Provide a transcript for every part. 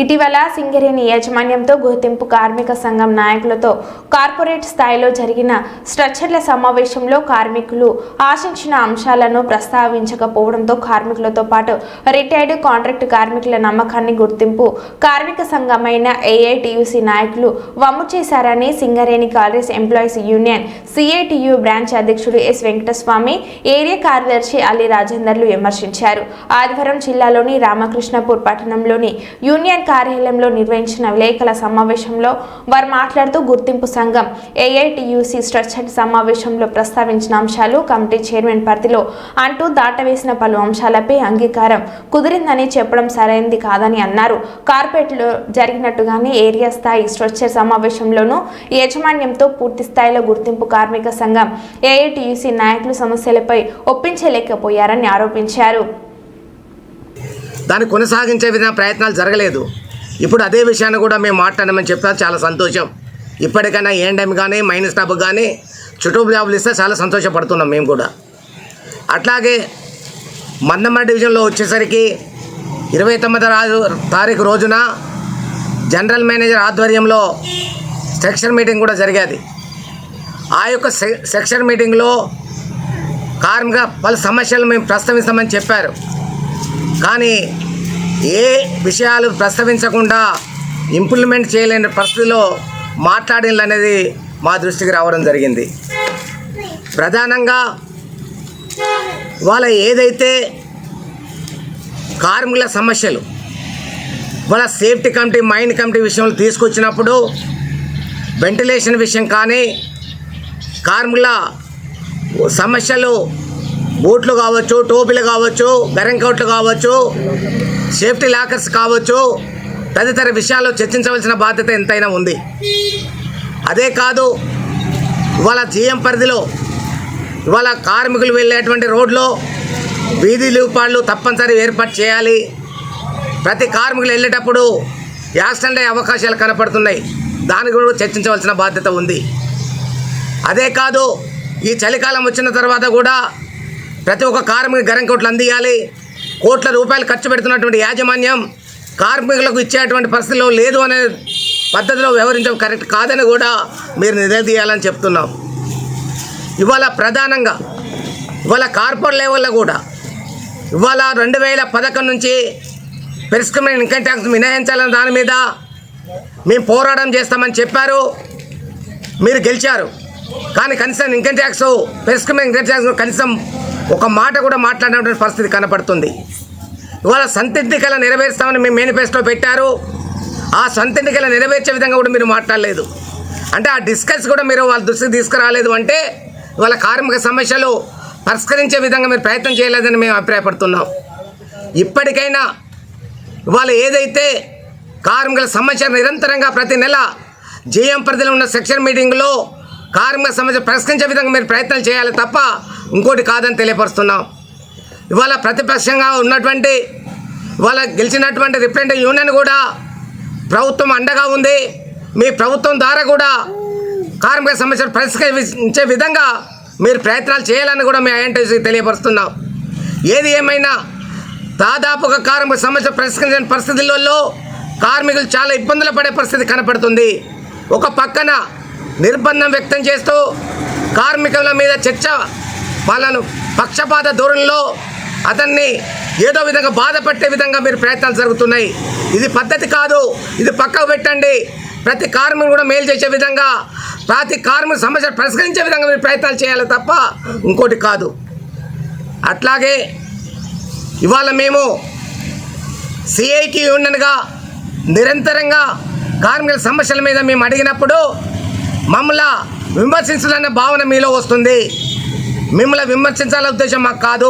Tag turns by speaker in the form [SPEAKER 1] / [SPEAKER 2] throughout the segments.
[SPEAKER 1] ఇటీవల సింగరేణి యాజమాన్యంతో గుర్తింపు కార్మిక సంఘం నాయకులతో కార్పొరేట్ స్థాయిలో జరిగిన స్ట్రక్చర్ల సమావేశంలో కార్మికులు ఆశించిన అంశాలను ప్రస్తావించకపోవడంతో కార్మికులతో పాటు రిటైర్డ్ కాంట్రాక్ట్ కార్మికుల నమ్మకాన్ని గుర్తింపు కార్మిక సంఘమైన ఏఐటియుసి నాయకులు వమ్ము చేశారని Singareni college employees union CITU branch అధ్యక్షుడు ఎస్ వెంకటస్వామి, ఏరియా కార్యదర్శి అలీ రాజేందర్లు విమర్శించారు. ఆదివారం జిల్లాలోని రామకృష్ణపూర్ పట్టణంలోని యూనియన్ కార్యాలయంలో నిర్వహించిన విలేకరుల సమావేశంలో వారు మాట్లాడుతూ గుర్తింపు సంఘం ఏఐటియుసి స్ట్రక్చర్ సమావేశంలో ప్రస్తావించిన అంశాలు కమిటీ చైర్మన్ పరిధిలో అంటూ దాటవేసిన పలు అంశాలపై అంగీకారం కుదిరిందని చెప్పడం సరైనది కాదని అన్నారు. కార్పొరేట్లో జరిగినట్టుగానే ఏరియా స్థాయి స్ట్రక్చర్ సమావేశంలోనూ యాజమాన్యంతో పూర్తి స్థాయిలో గుర్తింపు కార్మిక సంఘం ఏఐటియుసి నాయకులు సమస్యలపై ఒప్పించలేకపోయారని ఆరోపించారు.
[SPEAKER 2] దాన్ని కొనసాగించే విధంగా ప్రయత్నాలు జరగలేదు. ఇప్పుడు అదే విషయాన్ని కూడా మేము మాట్లాడమని చెప్తారు. చాలా సంతోషం. ఇప్పటికైనా ఏఎండ్ఎం కానీ మైనస్ స్టాఫ్ కానీ చుట్టూ జాబులు ఇస్తే చాలా సంతోషపడుతున్నాం మేము కూడా. అట్లాగే మందమ్మ డివిజన్లో వచ్చేసరికి 29వ తారీఖు రోజున జనరల్ మేనేజర్ ఆధ్వర్యంలో సెక్షన్ మీటింగ్ కూడా జరిగేది. ఆ యొక్క సెక్షన్ మీటింగ్లో కార్మిక పలు సమస్యలు మేము ప్రస్తావిస్తామని చెప్పారు. కానీ ఏ విషయాలు ప్రస్తావించకుండా ఇంప్లిమెంట్ చేయలేని పరిస్థితిలో మాట్లాడాలనేది మా దృష్టికి రావడం జరిగింది. ప్రధానంగా వాళ్ళ ఏదైతే కార్మికుల సమస్యలు వాళ్ళ సేఫ్టీ కమిటీ మైన్ కమిటీ విషయంలో తీసుకొచ్చినప్పుడు వెంటిలేషన్ విషయం కానీ కార్మికుల సమస్యలు బూట్లు కావచ్చు, టోపీలు కావచ్చు, గరంకౌట్లు కావచ్చు, సేఫ్టీ లాకర్స్ కావచ్చు, తదితర విషయాల్లో చర్చించవలసిన బాధ్యత ఎంతైనా ఉంది. అదే కాదు, ఇవాళ జీఎం పరిధిలో ఇవాళ కార్మికులు వెళ్ళేటువంటి రోడ్లో వీధి లూపాళ్ళు తప్పనిసరి ఏర్పాటు చేయాలి. ప్రతి కార్మికులు వెళ్ళేటప్పుడు యాక్సిడెంట్ అయ్యే అవకాశాలు కనపడుతున్నాయి. దాని కూడా చర్చించవలసిన బాధ్యత ఉంది. అదే కాదు, ఈ చలికాలం వచ్చిన తర్వాత కూడా ప్రతి ఒక్క కార్మిక గరంకోట్లు అందియాలి. కోట్ల రూపాయలు ఖర్చు పెడుతున్నటువంటి యాజమాన్యం కార్మికులకు ఇచ్చేటువంటి పరిస్థితిలో లేదు అనే పద్ధతిలో వ్యవహరించడం కరెక్ట్ కాదని కూడా మీరు నిలదీయాలని చెప్తున్నాం. ఇవాళ ప్రధానంగా ఇవాళ కార్పొరేట్ లెవెల్లో కూడా ఇవాళ 2011 నుంచి పెరిస్క్రిప్షన్ ఇన్కమ్ ట్యాక్స్ మినహాయించాలని దాని మీద మేము పోరాటం చేస్తామని చెప్పారు. మీరు గెలిచారు. కానీ కనీసం ఇన్కమ్ ట్యాక్స్ పెరిస్క్రిప్షన్ ఇన్కమ్ ట్యాక్స్ కనీసం ఒక మాట కూడా మాట్లాడినటువంటి పరిస్థితి కనపడుతుంది. ఇవాళ సంతింటికల నెరవేరుస్తామని మేము మేనిఫెస్టో పెట్టారు. ఆ సంతింటికల నెరవేర్చే విధంగా కూడా మీరు మాట్లాడలేదు. అంటే ఆ డిస్కస్ కూడా మీరు వాళ్ళ దృష్టికి తీసుకురాలేదు. అంటే ఇవాళ కార్మిక సమస్యలు పరిష్కరించే విధంగా మీరు ప్రయత్నం చేయలేదని మేము అభిప్రాయపడుతున్నాం. ఇప్పటికైనా ఇవాళ ఏదైతే కార్మికుల సమస్య నిరంతరంగా ప్రతి నెల జేఎం పరిధిలో ఉన్న సెక్షన్ మీటింగ్లో కార్మిక సమస్య పరిష్కరించే విధంగా మీరు ప్రయత్నాలు చేయాలి తప్ప ఇంకోటి కాదని తెలియపరుస్తున్నాం. ఇవాళ ప్రతిపక్షంగా ఉన్నటువంటి ఇవాళ గెలిచినటువంటి రిప్రజెంటేటివ్ యూనియన్ కూడా ప్రభుత్వం అండగా ఉంది. మీ ప్రభుత్వం ద్వారా కూడా కార్మిక సమస్యలు పరిష్కరించే విధంగా మీరు ప్రయత్నాలు చేయాలని కూడా మేము ఐఎన్టీయూసీ తెలియపరుస్తున్నాం. ఏది ఏమైనా దాదాపుగా కార్మిక సమస్య పరిష్కరించిన పరిస్థితులలో కార్మికులు చాలా ఇబ్బందులు పడే పరిస్థితి కనపడుతుంది. ఒక పక్కన నిర్బంధం వ్యక్తం చేస్తూ కార్మికుల మీద చర్చ వాళ్ళను పక్షపాత ధోరణిలో అతన్ని ఏదో విధంగా బాధపెట్టే విధంగా మీరు ప్రయత్నాలు జరుగుతున్నాయి. ఇది పద్ధతి కాదు. ఇది పక్కకు పెట్టండి. ప్రతి కార్మికుడు కూడా మేలు చేసే విధంగా ప్రతి కార్మిక సమస్యలు పరిష్కరించే విధంగా మీరు ప్రయత్నాలు చేయాలి తప్ప ఇంకోటి కాదు. అట్లాగే ఇవాళ మేము సిఐటి యూనియన్గా నిరంతరంగా కార్మికుల సమస్యల మీద మేము అడిగినప్పుడు మమ్మల్ని విమర్శించాలనే భావన మీలో వస్తుంది. మిమ్మల్ని విమర్శించాలనే ఉద్దేశం మాకు కాదు.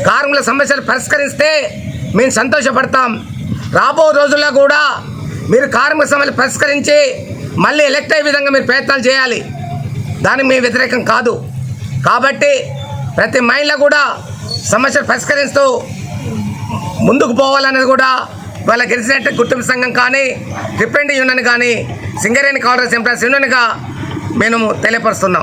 [SPEAKER 2] కార్మికుల సమస్యలు పరిష్కరిస్తే మేము సంతోషపడతాం. రాబో రోజుల్లో కూడా మీరు కార్మిక సమస్యలు పరిష్కరించి మళ్ళీ ఎలక్ట్ అయ్యే విధంగా మీరు ప్రయత్నాలు చేయాలి. దానికి మేము వ్యతిరేకం కాదు. కాబట్టి ప్రతి మైండ్లో కూడా సమస్యలు పరిష్కరిస్తూ ముందుకు పోవాలనేది కూడా వాళ్ళ గెలిచినట్టు గుర్తింపు సంఘం కానీ రిప్రజెంటేటివ్ యూనియన్ కానీ సింగరేణి కాలేజ్ ఎంప్లాయీస్ యూనియన్గా మేము తెలియపరుస్తున్నాం.